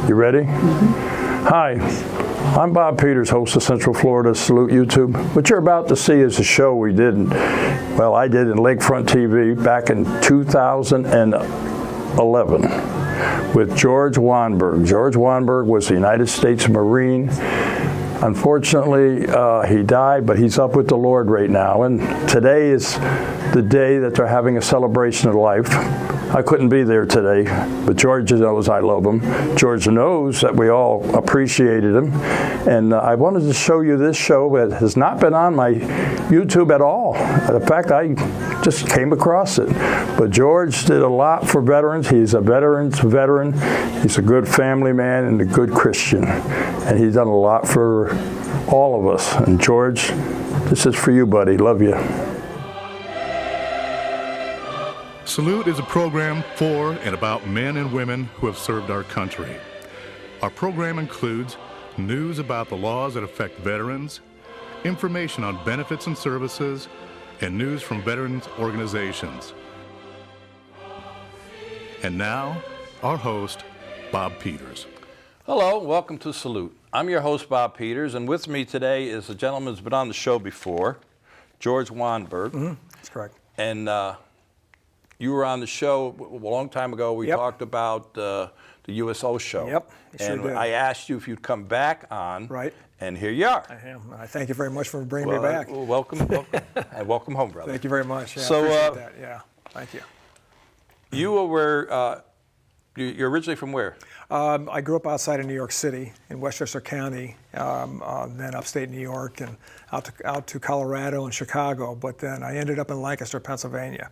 You ready? Hi, I'm Bob Peters, host of Central Florida Salute YouTube. What you're about to see is a show I did in Lakefront TV back in 2011 with George Wanberg. George Wanberg was a United States Marine. Unfortunately, he died, but he's up with the Lord right now. And today is the day that they're having a celebration of life. I couldn't be there today, but George knows I love him. George knows that we all appreciated him. And I wanted to show you this show that has not been on my YouTube at all. In fact, I just came across it. But George did a lot for veterans. He's a veteran's veteran. He's a good family man and a good Christian. And he's done a lot for all of us. And George, this is for you, buddy. Love you. Salute is a program for and about men and women who have served our country. Our program includes news about the laws that affect veterans, information on benefits and services, and news from veterans organizations. And now, our host, Bob Peters. Hello, welcome to Salute. I'm your host, Bob Peters, and with me today is a gentleman who's been on the show before, George Wanberg. That's correct. And you were on the show a long time ago. We talked about the USO show. Yep, and sure did. I asked you if you'd come back on. Right. And here you are. I am. I thank you very much for bringing me back. Welcome, and welcome home, brother. Thank you very much. Yeah, So, I appreciate that. Yeah, thank you. You were, you're originally from where? I grew up outside of New York City in Westchester County, then upstate New York, and out to Colorado and Chicago. But then I ended up in Lancaster, Pennsylvania,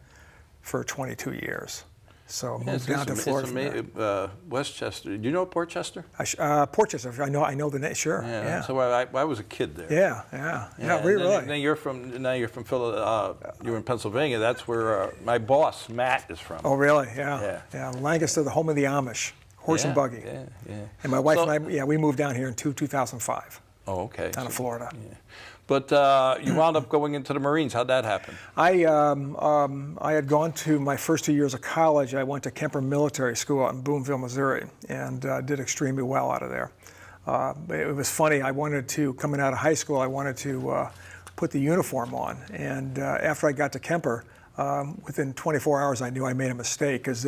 for 22 years. So moved down to Florida. Westchester. Do you know Portchester? Portchester. I know the name. Sure. Yeah. So I was a kid there. Yeah. Really. Then you're from Philadelphia. You're in Pennsylvania. That's where my boss Matt is from. Oh, really? Yeah. Lancaster, the home of the Amish, horse and buggy. Yeah. And my wife and I, we moved down here in 2005. Oh, okay. Down to Florida. Yeah. But you wound up going into the Marines. How'd that happen? I had gone to my first 2 years of college. I went to Kemper Military School out in Boonville, Missouri, and did extremely well out of there. It was funny. Coming out of high school, I wanted to put the uniform on. And after I got to Kemper, within 24 hours, I knew I made a mistake because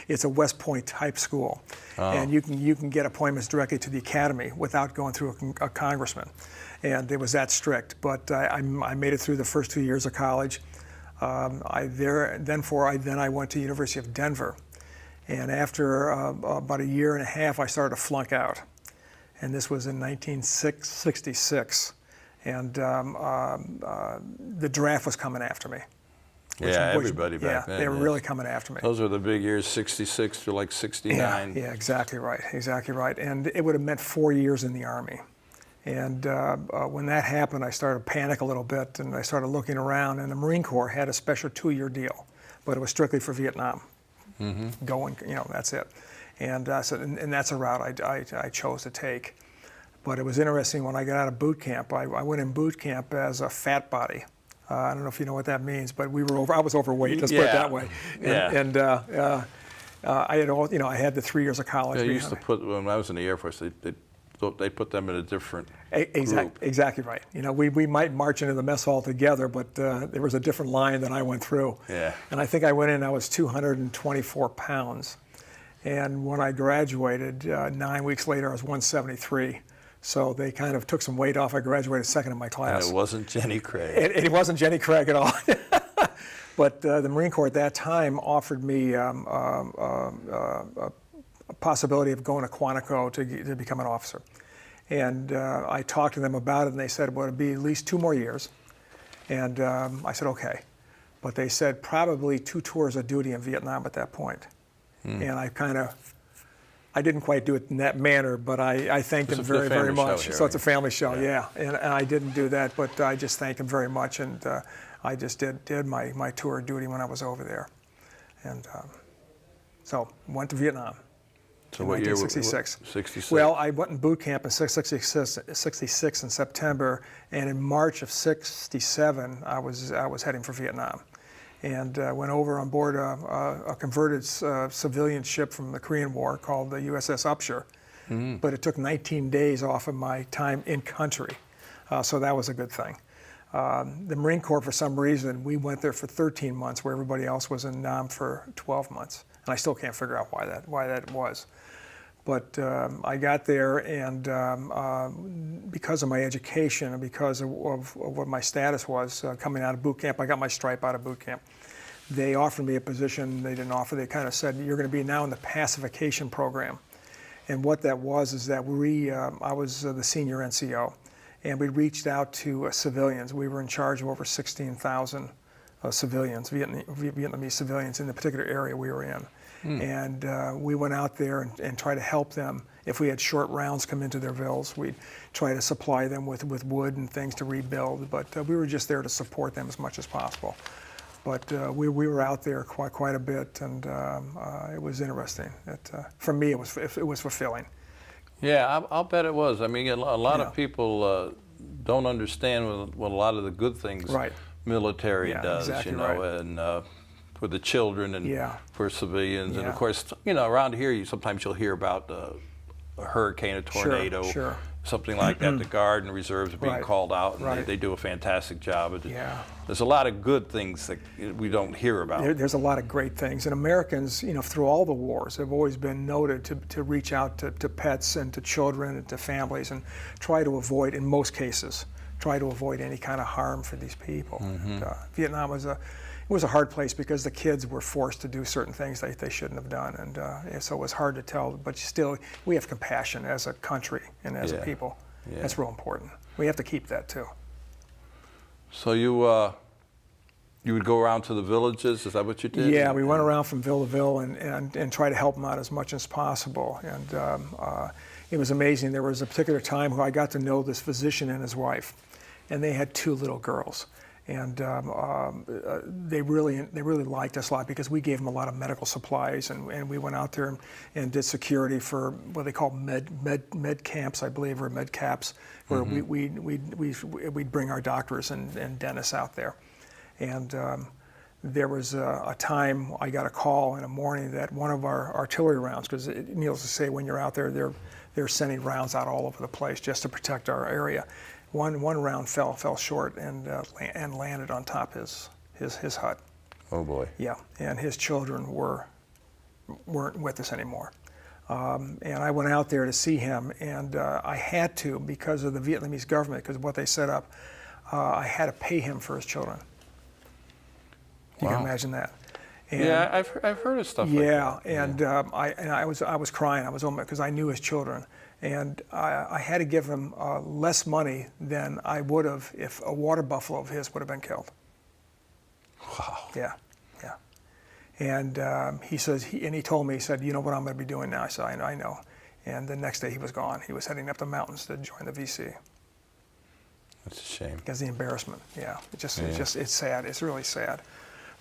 it's a West Point type school, and you can get appointments directly to the academy without going through a congressman, and it was that strict. But I made it through the first 2 years of college. Then I went to University of Denver, and after about a year and a half, I started to flunk out, and this was in 1966, and the draft was coming after me. Everybody back then. They were really coming after me. Those were the big years, 66 to like 69. Yeah, exactly right. And it would have meant 4 years in the Army. And when that happened, I started to panic a little bit, and I started looking around, and the Marine Corps had a special 2-year deal, but it was strictly for Vietnam. Going, that's it. And and that's a route I chose to take. But it was interesting when I got out of boot camp. I went in boot camp as a fat body. I don't know if you know what that means, but I was overweight. Let's put it that way. And I had I had the 3 years of college. They used to put, when I was in the Air Force, they put them in a different group. Exactly right. We might march into the mess hall together, but there was a different line that I went through. Yeah. And I think I went in. I was 224 pounds, and when I graduated, 9 weeks later, I was 173. So they kind of took some weight off. I graduated second in my class. And it wasn't Jenny Craig. It wasn't Jenny Craig at all. But the Marine Corps at that time offered me a possibility of going to Quantico to become an officer. And I talked to them about it, and they said, well, it'd be at least 2 more years. And I said, okay. But they said probably 2 tours of duty in Vietnam at that point. And I didn't quite do it in that manner, but I thanked them very, very much. So it's a family show, yeah. And I didn't do that, but I just thanked them very much, and I just did my tour of duty when I was over there. And so went to Vietnam. So what year? 1966. 66. Well, I went in boot camp in 66 in September, and in March of 67, I was heading for Vietnam. And went over on board a converted civilian ship from the Korean War called the USS Upshur. but it took 19 days off of my time in country. So that was a good thing. The Marine Corps, for some reason, we went there for 13 months where everybody else was in Nam for 12 months. And I still can't figure out why that was. But I got there, and because of my education and because of what my status was coming out of boot camp, I got my stripe out of boot camp. They offered me a position they didn't offer. They kind of said, you're going to be now in the pacification program. And what that was is that I was the senior NCO, and we reached out to civilians. We were in charge of over 16,000 civilians, Vietnamese civilians in the particular area we were in. And we went out there and tried to help them. If we had short rounds come into their villas, we'd try to supply them with wood and things to rebuild. But we were just there to support them as much as possible. But we were out there quite a bit, and it was interesting. For me, it was fulfilling. Yeah, I'll bet it was. I mean, a lot of people don't understand what a lot of the good things military does, exactly you know, right. and for the children and for civilians. And of course, you know, around here, sometimes you'll hear about a hurricane, a tornado, something like that. The Guard and Reserves are being called out, and they do a fantastic job. There's a lot of good things that we don't hear about. There's a lot of great things. And Americans, you know, through all the wars, have always been noted to reach out to pets and to children and to families and try to avoid, in most cases, any kind of harm for these people. And, Vietnam was a hard place because the kids were forced to do certain things they shouldn't have done, and so it was hard to tell. But still, we have compassion as a country and as a people. That's real important. We have to keep that too. So you would go around to the villages? Is that what you did? Yeah, we went around from ville to ville and try to help them out as much as possible. And it was amazing. There was a particular time where I got to know this physician and his wife, and they had 2 little girls. And they really liked us a lot because we gave them a lot of medical supplies, and we went out there and did security for what they call med camps, I believe, or med caps, where we'd bring our doctors and dentists out there. And there was a time I got a call in the morning that one of our artillery rounds, because needless to say, when you're out there, they're sending rounds out all over the place just to protect our area. One round fell short and landed on top his hut. Oh boy. Yeah, and his children weren't with us anymore. And I went out there to see him, and I had to, because of the Vietnamese government, because of what they set up, I had to pay him for his children. You can imagine that. And yeah, I've heard of stuff like that. Yeah, and I was crying. I was almost, because I knew his children. And I had to give him less money than I would have if a water buffalo of his would have been killed. Wow. Yeah. And he says, he told me, he said, you know what I'm going to be doing now? I said, I know. And the next day he was gone. He was heading up the mountains to join the VC. That's a shame. Because the embarrassment, it's sad. It's really sad.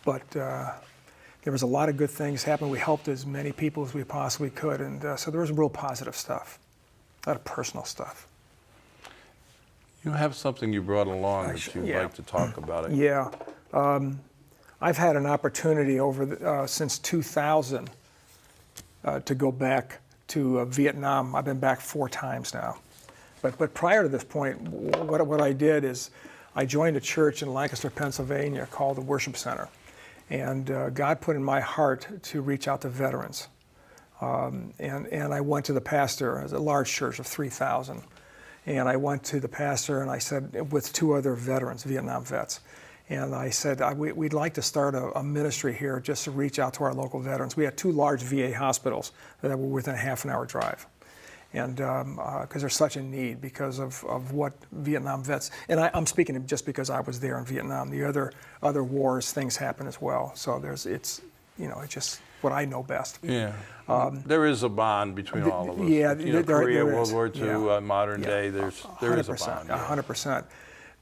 But there was a lot of good things happening. We helped as many people as we possibly could, and so there was real positive stuff. A lot of personal stuff. You have something you brought along that you'd like to talk about. Yeah. I've had an opportunity since 2000 to go back to Vietnam. I've been back 4 times now. But prior to this point, what I did is I joined a church in Lancaster, Pennsylvania called the Worship Center. And God put in my heart to reach out to veterans. And I went to the pastor. It was a large church of 3,000. And I went to the pastor and I said, with 2 other veterans, Vietnam vets, and I said, we'd like to start a ministry here just to reach out to our local veterans. We had 2 large VA hospitals that were within a half-an-hour drive. And because there's such a need because of what Vietnam vets, and I'm speaking just because I was there in Vietnam. The other wars, things happen as well. So it's just what I know best. Yeah, there is a bond between all of us. Yeah, Korea, there World is. War II, modern day. There is a 100%, bond. 100%.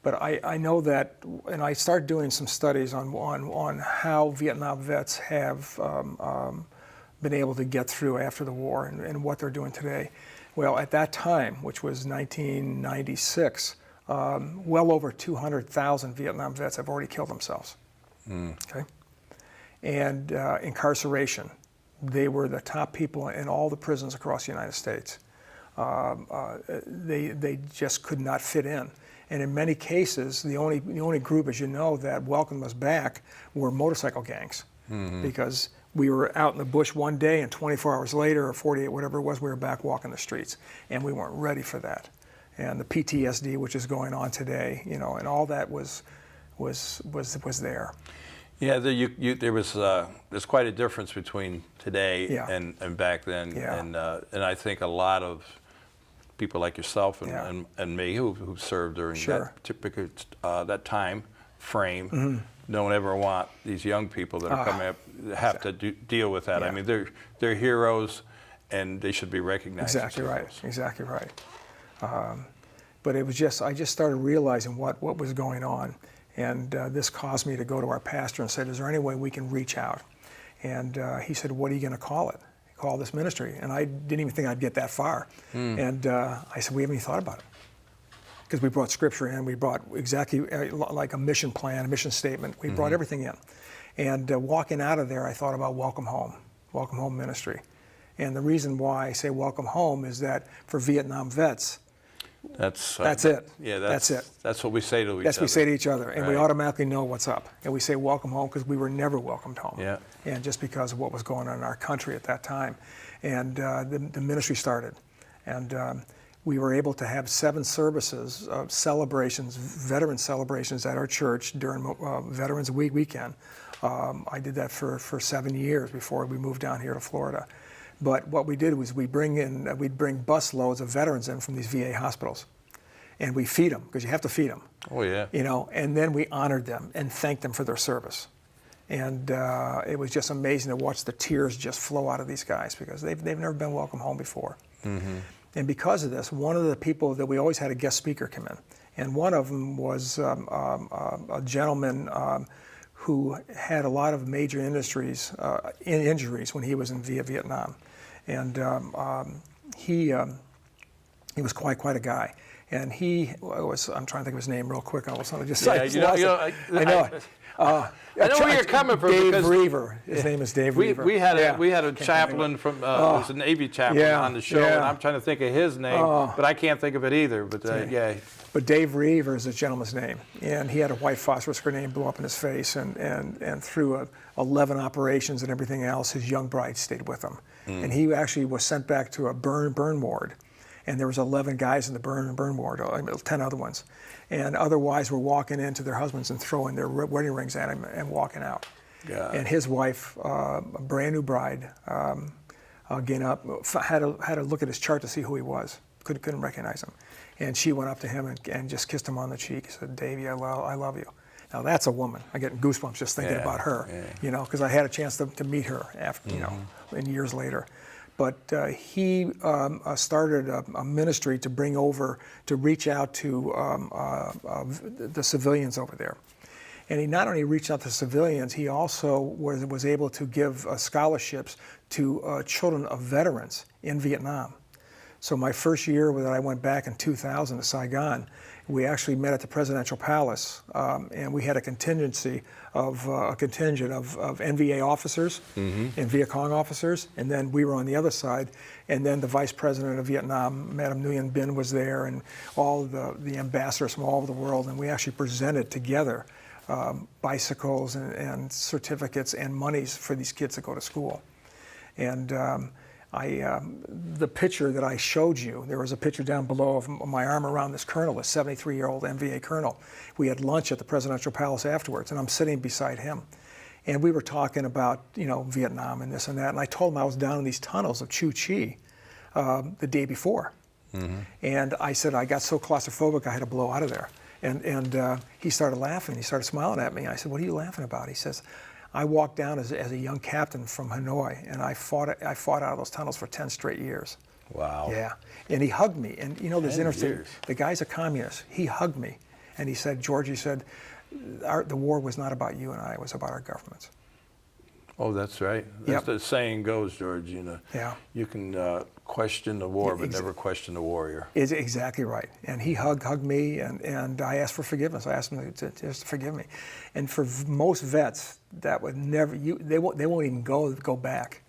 But I know that, and I started doing some studies on how Vietnam vets have been able to get through after the war and what they're doing today. Well, at that time, which was 1996, well over 200,000 Vietnam vets have already killed themselves. Okay, and incarceration, they were the top people in all the prisons across the United States. they just could not fit in. And in many cases, the only group, as you know, that welcomed us back were motorcycle gangs, because we were out in the bush one day, and 24 hours later, or 48, whatever it was, we were back walking the streets, and we weren't ready for that. And the PTSD, which is going on today, and all that was there. Yeah, there's quite a difference between today and back then, and I think a lot of people like yourself and me who served during that particular that time frame don't ever want these young people that are coming up have to deal with that. I mean, they're heroes, and they should be recognized. Exactly right. But it was just, I just started realizing what was going on, and this caused me to go to our pastor and said, is there any way we can reach out? And he said, what are you going to call it? Call this ministry. And I didn't even think I'd get that far. And I said, we haven't even thought about it. Because we brought scripture in, we brought exactly like a mission plan, a mission statement, we brought everything in. And walking out of there, I thought about Welcome Home Ministry. And the reason why I say welcome home is that for Vietnam vets, that's it. Yeah, that's it. That's what we say to each other. That's what we say to each other, and we automatically know what's up. And we say welcome home because we were never welcomed home. Yeah. And just because of what was going on in our country at that time. And the ministry started. And we were able to have 7 services, celebrations, veteran celebrations at our church during Veterans Week weekend. I did that for 7 years before we moved down here to Florida. But what we did was we'd bring bus loads of veterans in from these VA hospitals, and we feed them, because you have to feed them. Oh yeah. And then we honored them and thanked them for their service. And it was just amazing to watch the tears just flow out of these guys, because they've never been welcome home before. And because of this, one of the people that we always had a guest speaker come in, and one of them was a gentleman who had a lot of major injuries when he was in Vietnam. And he was quite a guy. And he was, I'm trying to think of his name real quick. I know where you're coming from. Dave Reaver. His name is Dave Reaver. We had a chaplain from, was a Navy chaplain on the show, and I'm trying to think of his name, but I can't think of it either. But But Dave Reaver is the gentleman's name, and he had a white phosphorus grenade blow up in his face, and through 11 operations and everything else, his young bride stayed with him. And he actually was sent back to a burn ward. And there was 11 guys in the burn ward, 10 other ones. And otherwise were walking into their husbands and throwing their wedding rings at him and walking out. Yeah. And his wife, a brand new bride, again had to look at his chart to see who he was. Couldn't recognize him. And she went up to him and just kissed him on the cheek. Said, "Davey, I love you." Now that's a woman. I get goosebumps just thinking about her, because I had a chance to meet her after, and years later. But he started a ministry to bring over, to reach out to the civilians over there. And he not only reached out to civilians, he also was able to give scholarships to children of veterans in Vietnam. So my first year that I went back in 2000 to Saigon, we actually met at the Presidential Palace, and we had a contingent of NVA officers and Viet Cong officers, and then we were on the other side, and then the Vice President of Vietnam, Madam Nguyen Binh, was there, and all the ambassadors from all over the world, and we actually presented together bicycles and certificates and monies for these kids to go to school. And the picture that I showed you, there was a picture down below of my arm around this colonel, a 73-year-old NVA colonel. We had lunch at the Presidential Palace afterwards, and I'm sitting beside him. And we were talking about, Vietnam and this and that, and I told him I was down in these tunnels of Chu Chi the day before. And I said I got so claustrophobic I had to blow out of there. And he started laughing, he started smiling at me. I said, "What are you laughing about?" He says, "I walked down as a young captain from Hanoi, and I fought out of those tunnels for 10 straight years." Wow. Yeah. And he hugged me. And there's interesting. The guy's a communist. He hugged me, and he said, "George," he said, the war was not about you and I, it was about our governments." Oh, that's right. That's the saying goes, George. You can question the war, but never question the warrior. Is exactly right. And he hugged me, and I asked for forgiveness. I asked him to just forgive me. And for most vets, that would never. They won't even go back.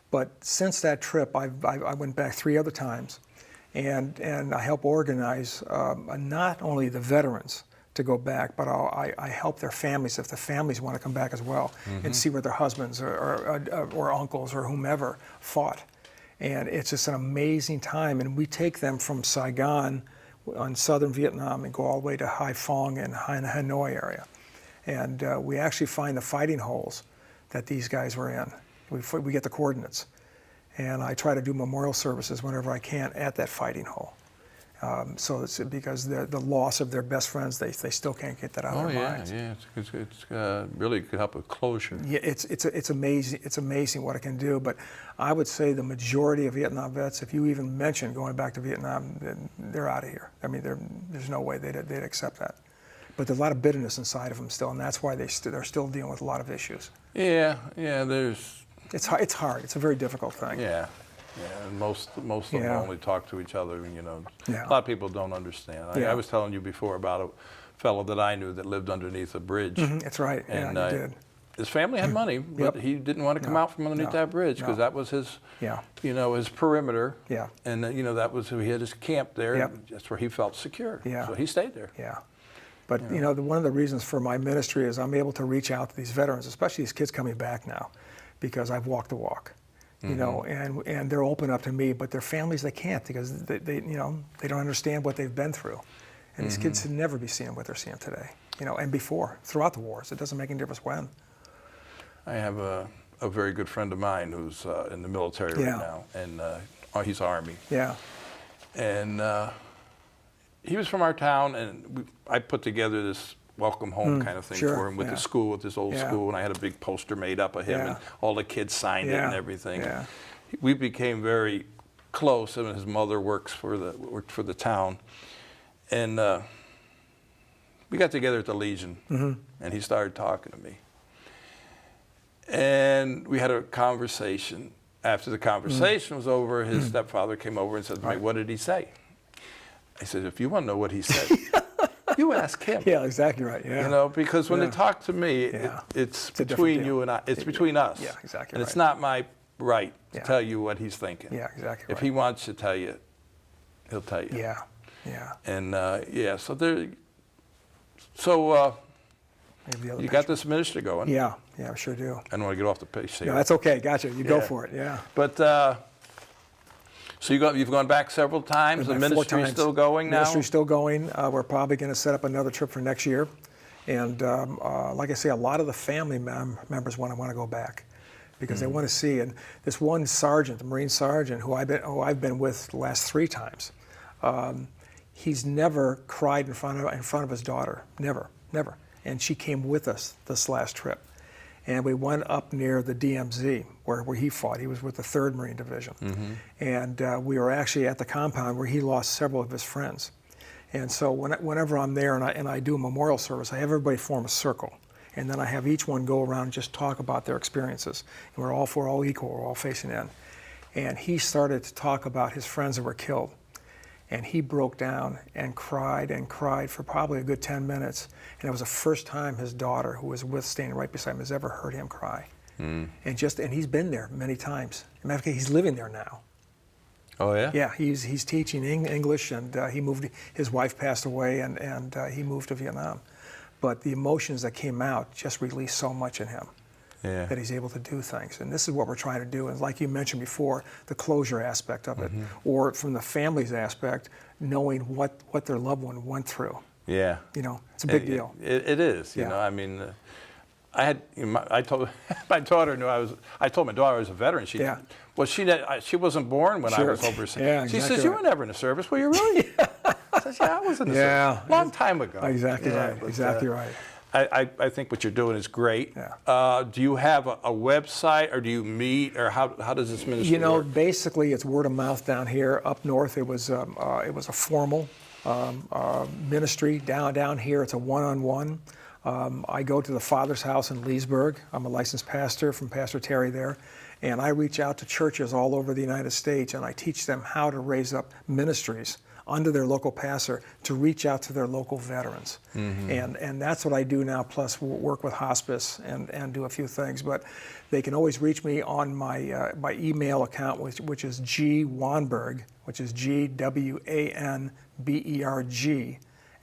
But since that trip, I went back 3 other times, and I help organize not only the veterans to go back, but I help their families if the families want to come back as well, and see where their husbands or uncles or whomever fought. And it's just an amazing time. And we take them from Saigon on southern Vietnam and go all the way to Haiphong and Hanoi area. And we actually find the fighting holes that these guys were in. We get the coordinates. And I try to do memorial services whenever I can at that fighting hole. So it's because the loss of their best friends, they still can't get that out of their minds. Yeah, it's really could help with closure. Yeah, it's amazing. It's amazing what it can do. But I would say the majority of Vietnam vets, if you even mention going back to Vietnam, they're out of here. I mean, there's no way they'd accept that. But there's a lot of bitterness inside of them still, and that's why they're still dealing with a lot of issues. Yeah, there's. It's hard. It's a very difficult thing. Yeah. Yeah, and most of them only talk to each other, you know. Yeah. A lot of people don't understand. I was telling you before about a fellow that I knew that lived underneath a bridge. That's right. And you did. His family had money, but he didn't want to come out from underneath that bridge because that was his, his perimeter. Yeah. And that was he had his camp there. Yep. That's where he felt secure. Yeah. So he stayed there. Yeah. But one of the reasons for my ministry is I'm able to reach out to these veterans, especially these kids coming back now, because I've walked the walk. And they're open up to me, but their families, they can't because they don't understand what they've been through. And these kids should never be seeing what they're seeing today, and before, throughout the wars. It doesn't make any difference when. I have a very good friend of mine who's in the military right now, and he's Army. Yeah. And he was from our town, and I put together this welcome home kind of thing for him with the school, with his old school, and I had a big poster made up of him, and all the kids signed it and everything. Yeah. We became very close. Him and his mother worked for the town, and we got together at the Legion, and he started talking to me, and we had a conversation. After the conversation was over, his stepfather came over and said to me, "What did he say?" I said, "If you want to know what he said." You ask him. Yeah, exactly right. Yeah. Because when they talk to me, it's between you and I. It's between us. Yeah, exactly. And it's not my right to tell you what he's thinking. Yeah, exactly. If he wants to tell you, he'll tell you. Yeah, yeah. And so there. So you got this ministry going. Yeah, I sure do. I don't want to get off the pace here. No, that's okay. Gotcha. You go for it. Yeah. But. So you've gone back several times. The ministry's still going now? The ministry's still going. We're probably going to set up another trip for next year. And like I say, a lot of the family members want to go back because they want to see. And this one sergeant, the Marine sergeant, who I've been with the last 3 times, he's never cried in front of his daughter. Never. And she came with us this last trip. And we went up near the DMZ where he fought. He was with the 3rd Marine Division. And we were actually at the compound where he lost several of his friends. And so whenever I'm there and I do a memorial service, I have everybody form a circle. And then I have each one go around and just talk about their experiences. And we're all equal, we're all facing in. And he started to talk about his friends that were killed. And he broke down and cried for probably a good 10 minutes. And it was the first time his daughter, who was standing right beside him, has ever heard him cry. And he's been there many times. As a matter of fact, he's living there now. Oh yeah. Yeah, he's teaching English, and he moved. His wife passed away, and he moved to Vietnam. But the emotions that came out just released so much in him. Yeah. That he's able to do things. And this is what we're trying to do. And like you mentioned before, the closure aspect of it, or from the family's aspect, knowing what their loved one went through. Yeah. It's a big deal. It is. You know, I mean, I told my daughter knew I told my daughter I was a veteran. She wasn't born when I was overseas. Yeah, she says, "You were never in the service, were you really?" I says, "Yeah, I was in the service. Long time ago." Exactly right. But, exactly right. I think what you're doing is great. Yeah. Do you have a website, or do you meet, or how does this ministry work? Basically it's word of mouth down here. Up north, it was a formal ministry. Down here, it's a one-on-one. I go to the Father's House in Leesburg. I'm a licensed pastor from Pastor Terry there. And I reach out to churches all over the United States, and I teach them how to raise up ministries under their local pastor to reach out to their local veterans. And that's what I do now, plus work with hospice and do a few things. But they can always reach me on my email account, which is gwanberg, which is GWANBERG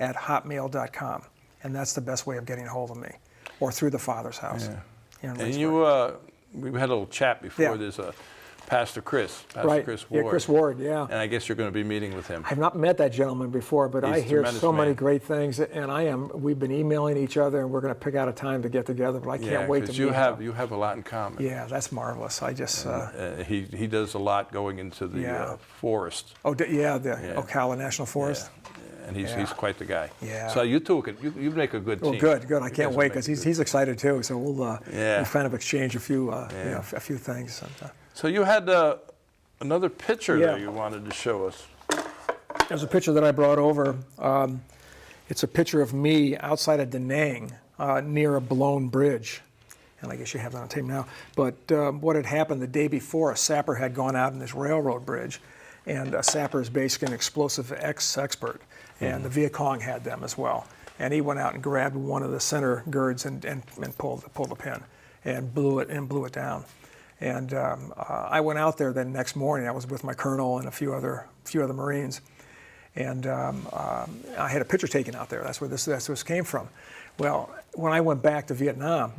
@hotmail.com. And that's the best way of getting a hold of me, or through the Father's House. Yeah. Here in And Leesburg. we had a little chat before. Yeah. There's Pastor Chris Right. Chris Ward. Yeah, Chris Ward, yeah. And I guess you're going to be meeting with him. I've not met that gentleman before, but I He's a hear tremendous so many man. great things, and we've been emailing each other, and we're going to pick out a time to get together, but I can't wait to meet you have him. you have a lot in common. Yeah, that's marvelous. I just... He does a lot going into the forest. Ocala National Forest. Yeah. And he's quite the guy. Yeah. So you two you make a good team. Well, good. I You can't guys wait make because a good- he's excited too. So we'll kind of exchange a few a few things. So you had another picture Yeah. there you wanted to show us. There's a picture that I brought over. It's a picture of me outside of Da Nang near a blown bridge. And I guess you have that on tape now. But what had happened the day before, a sapper had gone out in this railroad bridge. And a sapper is basically an explosive expert. And the Viet Cong had them as well. And he went out and grabbed one of the center girds and pulled the pin and blew it down. And I went out there the next morning. I was with my colonel and a few other Marines. And I had a picture taken out there. That's where this came from. Well, when I went back to Vietnam,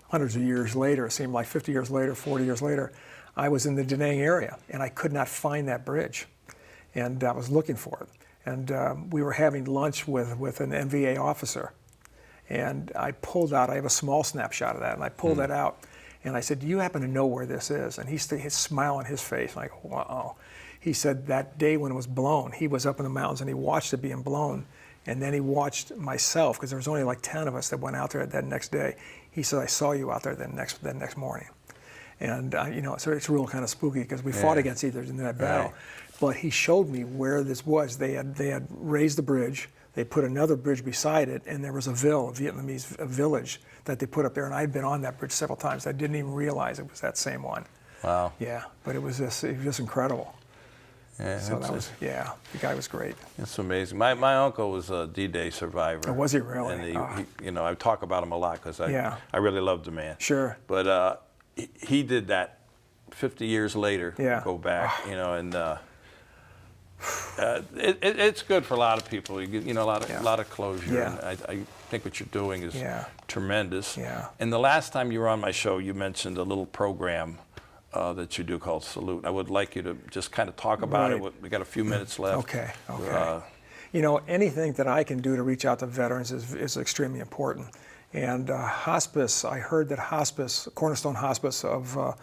hundreds of years later, it seemed like 50 years later, 40 years later, I was in the Da Nang area, and I could not find that bridge. And I was looking for it. And we were having lunch with an NVA officer. And I pulled out, I have a small snapshot of that, and I pulled that out. And I said, do you happen to know where this is? And he had a smile on his face. And I go, wow. He said that day when it was blown, he was up in the mountains and he watched it being blown. And then he watched myself, because there was only like 10 of us that went out there that next day. He said, I saw you out there that next morning. And so it's real kind of spooky because we fought against each other in that battle. Right. But he showed me where this was. They had raised the bridge. They put another bridge beside it, and there was a Vietnamese village that they put up there. And I'd been on that bridge several times. I didn't even realize it was that same one. Wow. Yeah, but it was just incredible. Yeah, So the guy was great. It's amazing. My uncle was a D-Day survivor. Oh, was he really? And he I talk about him a lot because I really loved the man. Sure. But he did that 50 years later. Yeah. Go back, and it's good for a lot of people. You get, a lot of closure. Yeah. And I think what you're doing is tremendous. Yeah. And the last time you were on my show, you mentioned a little program that you do called Salute. I would like you to just kind of talk about it. We got a few minutes left. Okay. Anything that I can do to reach out to veterans is extremely important. And hospice, I heard that Cornerstone Hospice of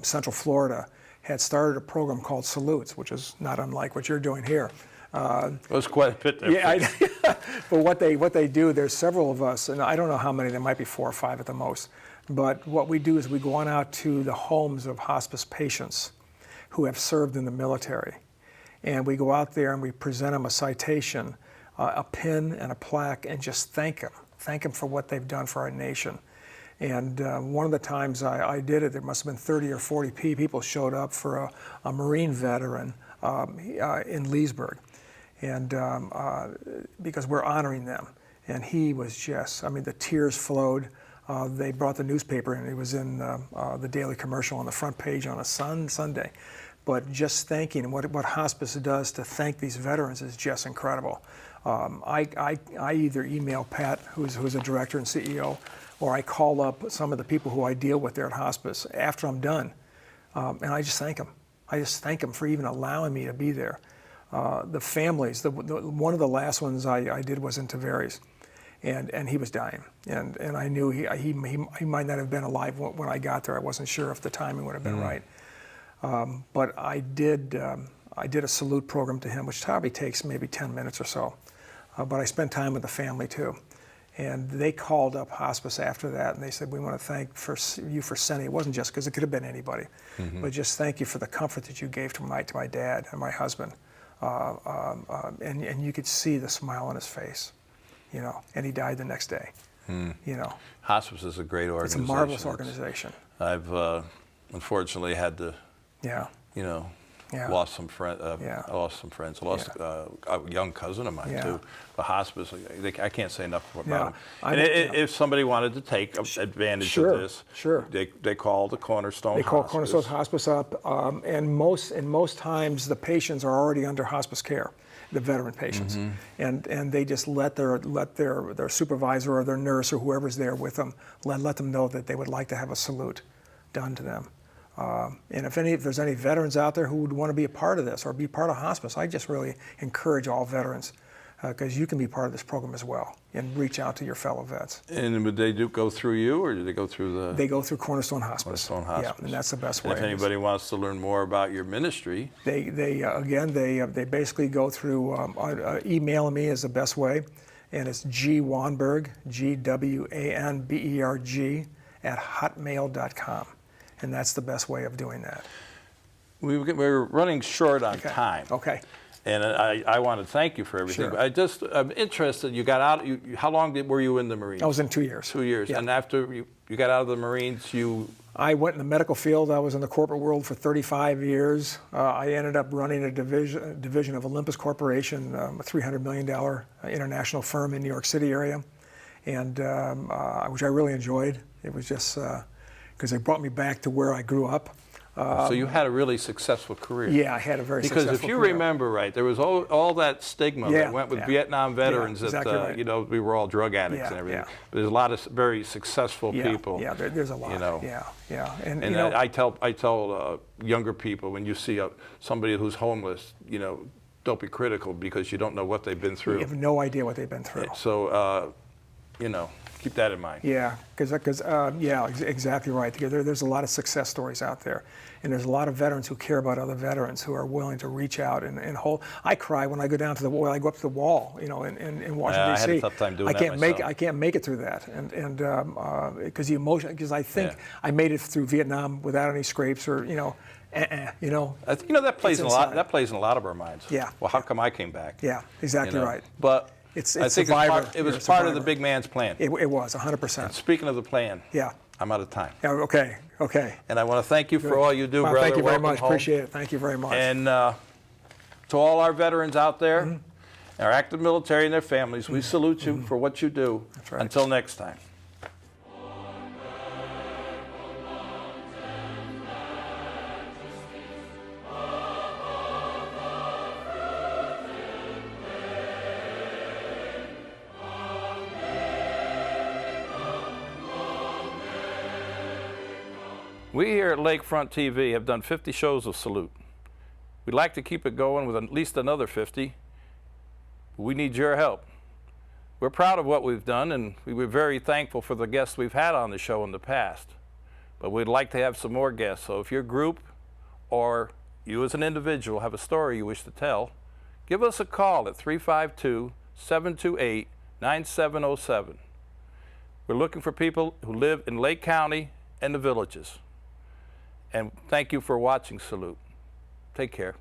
Central Florida had started a program called Salutes, which is not unlike what you're doing here. It was quite a bit different. Yeah, but what they do, there's several of us, and I don't know how many, there might be 4 or 5 at the most. But what we do is we go on out to the homes of hospice patients who have served in the military. And we go out there and we present them a citation, a pin and a plaque, and just thank them for what they've done for our nation. And one of the times I did it, there must have been 30 or 40 people showed up for a Marine veteran in Leesburg, and because we're honoring them. And he was just, the tears flowed. They brought the newspaper and it was in the Daily Commercial on the front page on a Sunday. But just thanking what hospice does to thank these veterans is just incredible. I either email Pat, who's a director and CEO, or I call up some of the people who I deal with there at hospice after I'm done, and I just thank them. I just thank them for even allowing me to be there. The families, one of the last ones I did was in Tavares, and he was dying, and I knew he might not have been alive when I got there. I wasn't sure if the timing would have been right. But I did a salute program to him, which probably takes maybe 10 minutes or so. But I spent time with the family too. And they called up hospice after that, and they said, we want to thank you for sending. It wasn't just because it could have been anybody, but just thank you for the comfort that you gave to my dad and my husband. And you could see the smile on his face, and he died the next day. Hospice is a great organization. It's a marvelous organization. I've unfortunately had to, lost some friends. I lost some friends. I lost a young cousin of mine too. The hospice. I can't say enough about them. And if somebody wanted to take advantage of this, they call the Cornerstone. They call Cornerstone Hospice up, and most times the patients are already under hospice care, the veteran patients, and they just let their supervisor or their nurse or whoever's there with them let them know that they would like to have a salute done to them. And if there's any veterans out there who would want to be a part of this or be part of hospice, I just really encourage all veterans, because you can be part of this program as well and reach out to your fellow vets. And would they go through you, or do they go through the? They go through Cornerstone Hospice. Cornerstone Hospice. Yeah, and that's the best way. If anybody wants to learn more about your ministry, they basically go through emailing me is the best way, and it's gwanberg, GWANBERG @hotmail.com. And that's the best way of doing that. We're running short on time. Okay. And I want to thank you for everything. Sure. I'm interested. You got out. How long were you in the Marines? I was in 2 years. 2 years. Yeah. And after you got out of the Marines, I went in the medical field. I was in the corporate world for 35 years. I ended up running a division of Olympus Corporation, a $300 million international firm in New York City area, and which I really enjoyed. It was just because they brought me back to where I grew up. So you had a really successful career. Yeah, I had a very successful career. Because if you remember right, there was all that stigma that went with Vietnam veterans that we were all drug addicts and everything. But there's a lot of very successful people. Yeah, there's a lot. And I tell younger people, when you see somebody who's homeless, don't be critical, because you don't know what they've been through. You have no idea what they've been through. So keep that in mind. Yeah, because exactly right. There's a lot of success stories out there, and there's a lot of veterans who care about other veterans, who are willing to reach out and hold. I cry when I go down to the wall. I go up to the wall, in Washington D.C. I had a tough time doing that myself. I can't make it through that, and because the emotion. Because I think I made it through Vietnam without any scrapes or I think that plays in a lot. That plays in a lot of our minds. Yeah. Well, how come I came back? Yeah, exactly right. But I think it was part of the big big man's plan. It was 100%. And speaking of the plan, I'm out of time. Yeah, okay. And I want to thank you for all you do, brother. Thank you very Welcome much. home. Appreciate it. Thank you very much. And to all our veterans out there, our active military and their families, we salute you for what you do. That's right. Until next time. We here at Lakefront TV have done 50 shows of Salute. We'd like to keep it going with at least another 50. We need your help. We're proud of what we've done, and we were very thankful for the guests we've had on the show in the past. But we'd like to have some more guests, so if your group or you as an individual have a story you wish to tell, give us a call at 352-728-9707. We're looking for people who live in Lake County and the villages. And thank you for watching Salute. Take care.